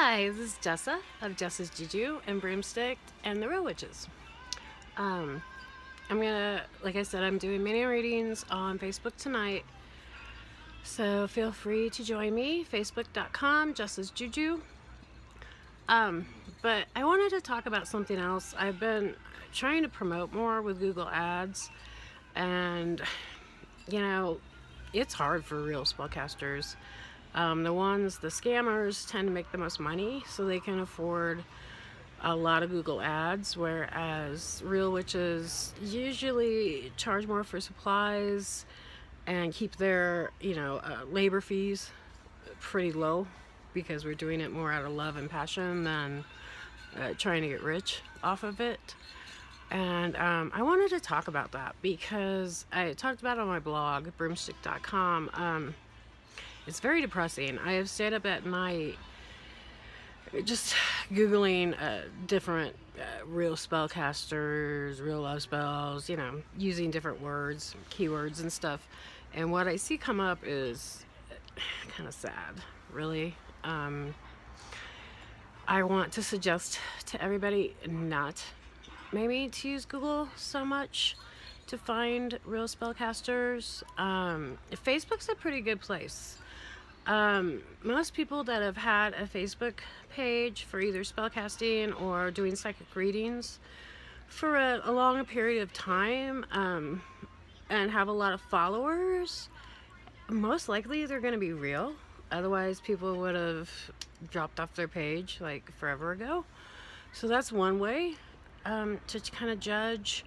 Hi, this is Jessa of Jessa's Juju and Broomstick and the Real Witches. Um, like I said, I'm doing mini readings on Facebook tonight. So feel free to join me, facebook.com, Jessa's Juju. But I wanted to talk about something else. I've been trying to promote more with Google Ads, and it's hard for real spellcasters. The scammers tend to make the most money, so they can afford a lot of Google Ads, whereas real witches usually charge more for supplies and keep their, labor fees pretty low because we're doing it more out of love and passion than trying to get rich off of it. And I wanted to talk about that because I talked about it on my blog, broomstick.com. It's very depressing. I have stayed up at night just Googling different real spellcasters, real love spells, using different words, keywords and stuff. And what I see come up is kind of sad, really. I want to suggest to everybody not maybe to use Google so much to find real spellcasters. Facebook's a pretty good place. Most people that have had a Facebook page for either spellcasting or doing psychic readings for a long period of time, and have a lot of followers, most likely they're going to be real. Otherwise, people would have dropped off their page like forever ago. So that's one way to kind of judge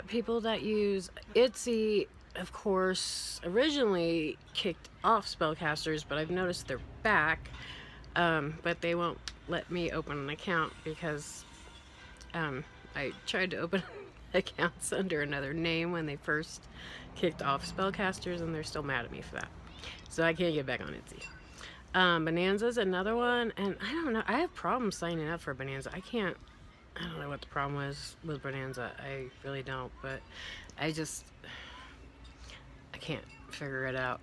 people that use Etsy. Of course, originally kicked off spellcasters, but I've noticed they're back. But they won't let me open an account because I tried to open accounts under another name when they first kicked off spellcasters, and they're still mad at me for that. So I can't get back on Etsy. Bonanza's another one, and I don't know. I have problems signing up for Bonanza. I don't know what the problem was with Bonanza. I really don't, but I can't figure it out.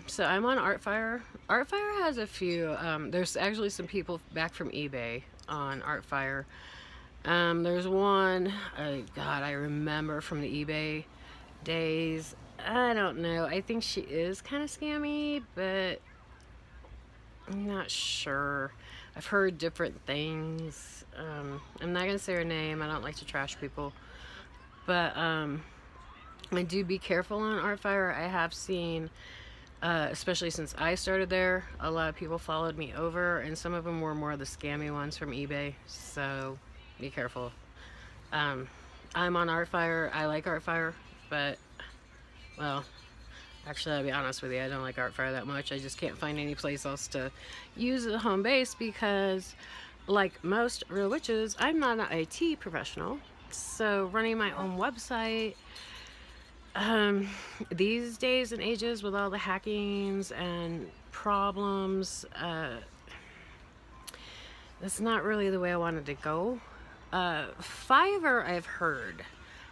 So I'm on Artfire. Artfire has a few. There's actually some people back from eBay on Artfire. There's one, God, I remember from the eBay days. I don't know. I think she is kind of scammy, but I'm not sure. I've heard different things. I'm not going to say her name. I don't like to trash people. But I do be careful on Artfire. I have seen, especially since I started there, a lot of people followed me over, and some of them were more the scammy ones from eBay. So be careful. I'm on Artfire. I like Artfire, but, well, actually, I'll be honest with you, I don't like Artfire that much. I just can't find any place else to use a home base because, like most real witches, I'm not an IT professional. So running my own website, these days and ages with all the hackings and problems, that's not really the way I wanted to go. Fiverr, I've heard,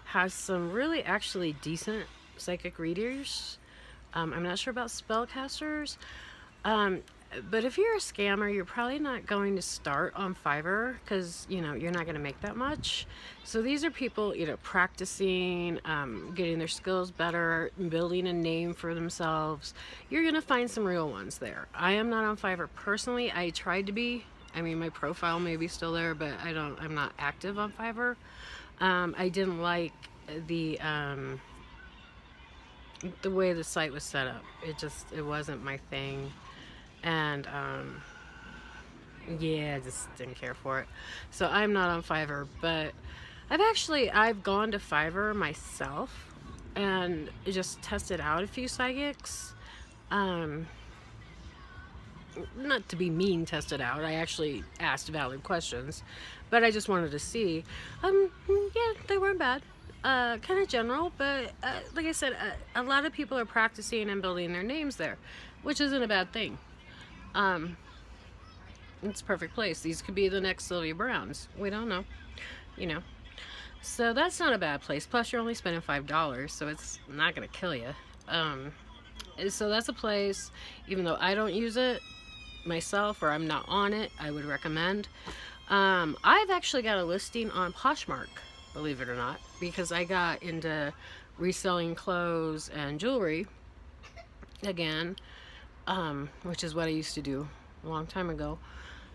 has some really actually decent psychic readers. I'm not sure about spellcasters. But if you're a scammer, you're probably not going to start on Fiverr because, you're not going to make that much. So these are people, practicing, getting their skills better, building a name for themselves. You're going to find some real ones there. I am not on Fiverr personally. I tried to be. I mean, my profile may be still there, but I'm not active on Fiverr. I didn't like the way the site was set up. It wasn't my thing. And I just didn't care for it. So I'm not on Fiverr, but I've gone to Fiverr myself and just tested out a few psychics. Not to be mean, tested out. I actually asked valid questions, but I just wanted to see. They weren't bad. Kind of general, but like I said, a lot of people are practicing and building their names there, which isn't a bad thing. It's a perfect place. These could be the next Sylvia Browns. We don't know, So that's not a bad place. Plus, you're only spending $5, so it's not going to kill you. So that's a place, even though I don't use it, myself or I'm not on it, I would recommend. I've actually got a listing on Poshmark, believe it or not, because I got into reselling clothes and jewelry again, which is what I used to do a long time ago.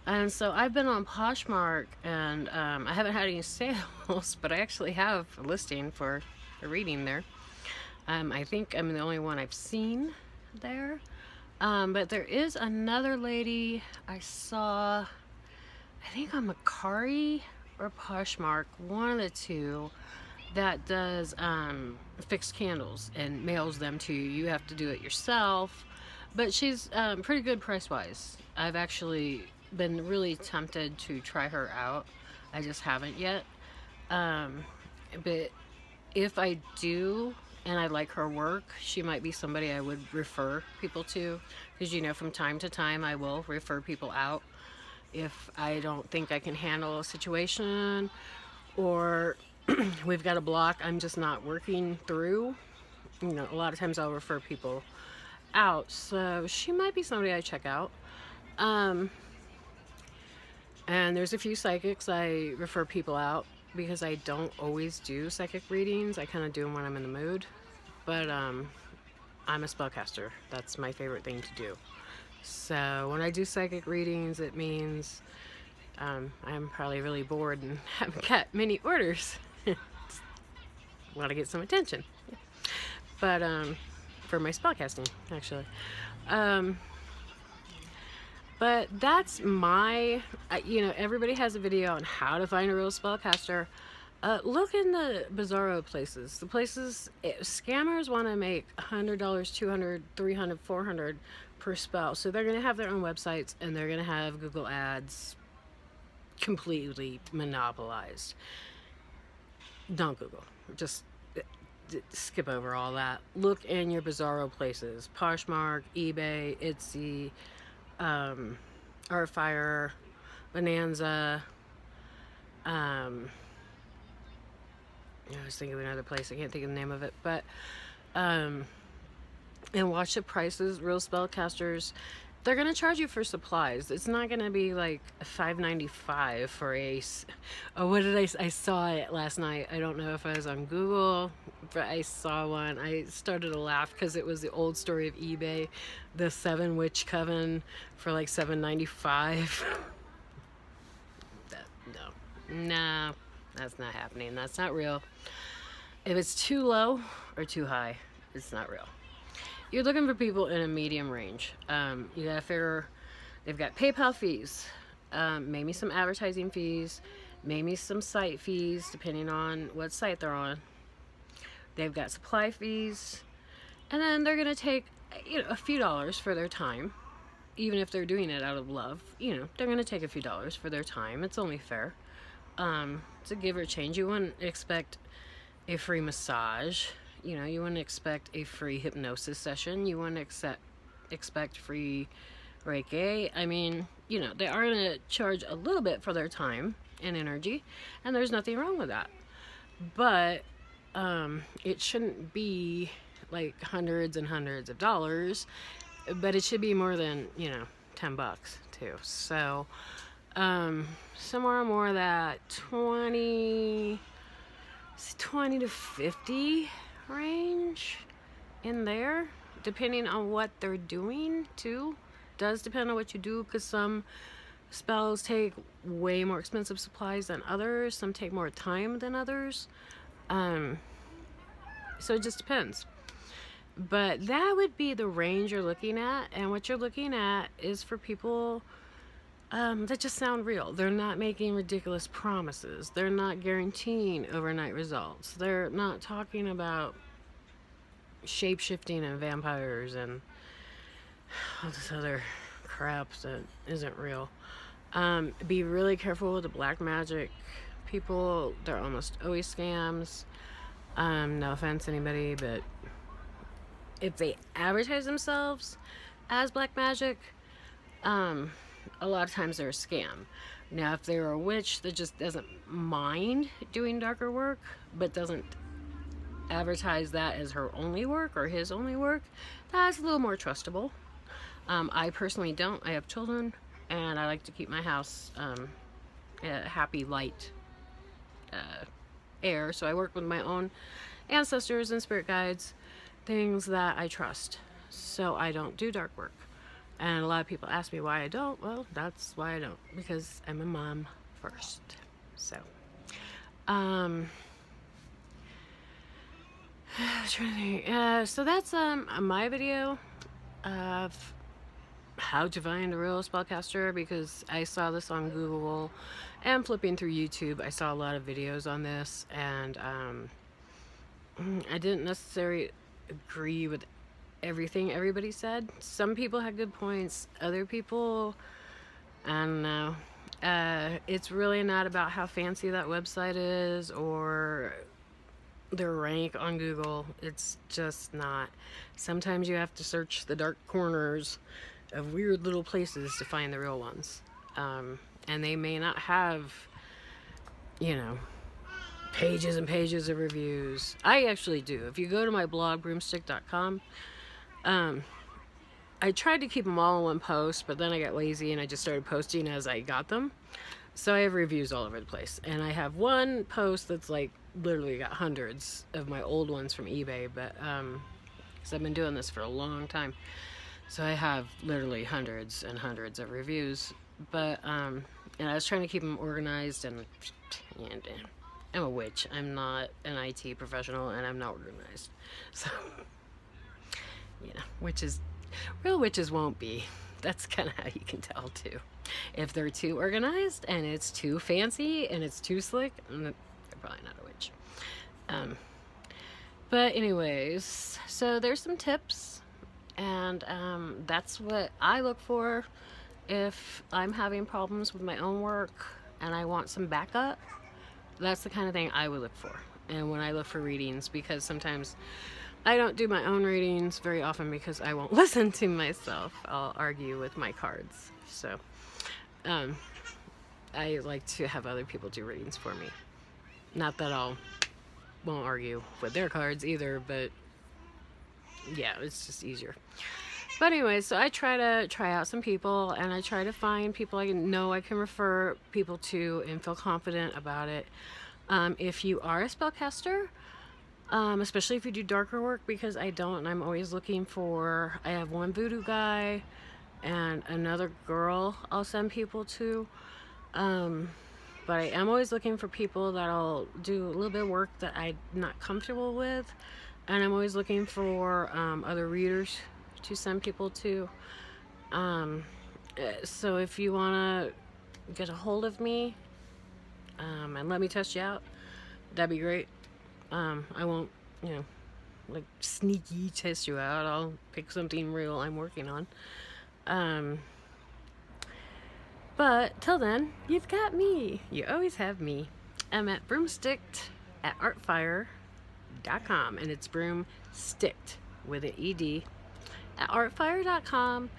And so I've been on Poshmark, and I haven't had any sales, but I actually have a listing for a reading there. I think I'm the only one I've seen there. But there is another lady I saw, I think on Macari or Poshmark, one of the two, that does fixed candles and mails them to you. You have to do it yourself, but she's pretty good price-wise. I've actually been really tempted to try her out. I just haven't yet. But if I do and I like her work, she might be somebody I would refer people to, because, you know, from time to time I will refer people out if I don't think I can handle a situation, or we've got a block I'm just not working through. You know, a lot of times I'll refer people out, so she might be somebody I check out. And there's a few psychics I refer people out, because I don't always do psychic readings. I kind of do them when I'm in the mood. But I'm a spellcaster. That's my favorite thing to do. So when I do psychic readings, it means I'm probably really bored and haven't got many orders. Want to get some attention. But for my spellcasting, actually. But that's my, you know, everybody has a video on how to find a real spellcaster. Look in the bizarro places. The places, scammers want to make $100, $200, $300, $400 per spell. So they're going to have their own websites, and they're going to have Google ads completely monopolized. Don't Google. Just skip over all that. Look in your bizarro places. Poshmark, eBay, Etsy, Fiverr, Bonanza. I was thinking of another place. I can't think of the name of it, but and watch the prices. Real spellcasters, they're gonna charge you for supplies. It's not gonna be like $5.95 for a. Oh, what did I saw it last night? I don't know if I was on Google, but I saw one. I started to laugh because it was the old story of eBay, the 7 witch coven for like $7.95. No, that's not happening. That's not real. If it's too low or too high, it's not real. You're looking for people in a medium range. You gotta figure, they've got PayPal fees, maybe some advertising fees, maybe some site fees, depending on what site they're on. They've got supply fees, and then they're gonna take, you know, a few dollars for their time. Even if they're doing it out of love, you know, they're gonna take a few dollars for their time. It's only fair. To give or change. You wouldn't expect a free massage. You know, you wouldn't expect a free hypnosis session. You wouldn't expect free Reiki. I mean, you know, they are going to charge a little bit for their time and energy, and there's nothing wrong with that. But it shouldn't be like hundreds and hundreds of dollars, but it should be more than, you know, $10 too. So somewhere more that 20 to 50 range in there, depending on what they're doing too. Does depend on what you do, because some spells take way more expensive supplies than others. Some take more time than others. So it just depends. But that would be the range you're looking at, and what you're looking at is for people that just sound real. They're not making ridiculous promises. They're not guaranteeing overnight results. They're not talking about shape-shifting and vampires and all this other crap that isn't real. Be really careful with the black magic people. They're almost always scams. No offense to anybody, but if they advertise themselves as black magic, a lot of times they're a scam. Now, if they're a witch that just doesn't mind doing darker work, but doesn't advertise that as her only work or his only work, that's a little more trustable. I personally don't. I have children, and I like to keep my house a happy, light air. So I work with my own ancestors and spirit guides, things that I trust. So I don't do dark work. And a lot of people ask me why I don't. Well, that's why I don't, because I'm a mom first. So, I'm trying to think. So that's my video of how to find a real spellcaster, because I saw this on Google and flipping through YouTube. I saw a lot of videos on this, and I didn't necessarily agree with everything everybody said. Some people had good points, other people, I don't know. It's really not about how fancy that website is or their rank on Google. It's just not. Sometimes you have to search the dark corners of weird little places to find the real ones. And they may not have, you know, pages and pages of reviews. I actually do. If you go to my blog, broomstick.com, I tried to keep them all in one post, but then I got lazy and I just started posting as I got them. So I have reviews all over the place. And I have one post that's like literally got hundreds of my old ones from eBay, but because I've been doing this for a long time. So I have literally hundreds and hundreds of reviews. But and I was trying to keep them organized, and I'm a witch. I'm not an IT professional, and I'm not organized. So, you know, real witches won't be. That's kind of how you can tell too. If they're too organized and it's too fancy and it's too slick, they're probably not a witch. But anyways, so there's some tips, and that's what I look for if I'm having problems with my own work and I want some backup. That's the kind of thing I would look for. And when I look for readings, because sometimes I don't do my own readings very often because I won't listen to myself. I'll argue with my cards. So I like to have other people do readings for me. Not that won't argue with their cards either, but yeah, it's just easier. But anyway, so I try to try out some people, and I try to find people I know I can refer people to and feel confident about it. If you are a spellcaster, especially if you do darker work, because I don't, and I'm always looking for, I have one voodoo guy and another girl I'll send people to. But I am always looking for people that'll do a little bit of work that I'm not comfortable with. And I'm always looking for other readers to send people to. So if you want to get a hold of me and let me test you out, that'd be great. I won't, like sneaky test you out. I'll pick something real I'm working on. But till then, you've got me. You always have me. I'm at broomstick@artfire.com, and it's broomsticked with an ED at artfire.com,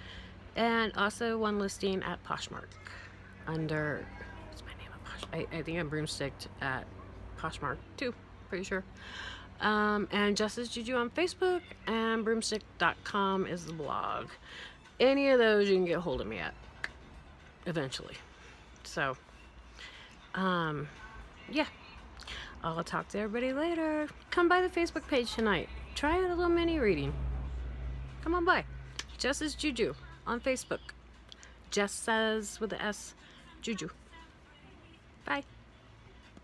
and also one listing at Poshmark under, what's my name at Poshmark? I think I'm broomsticked at Poshmark too, pretty sure. And Justice Juju on Facebook, and broomstick.com is the blog. Any of those you can get a hold of me at eventually. So yeah, I'll talk to everybody later. Come by the Facebook page tonight. Try out a little mini reading. Come on by. Justice Juju on Facebook. Jess says with the S, Juju.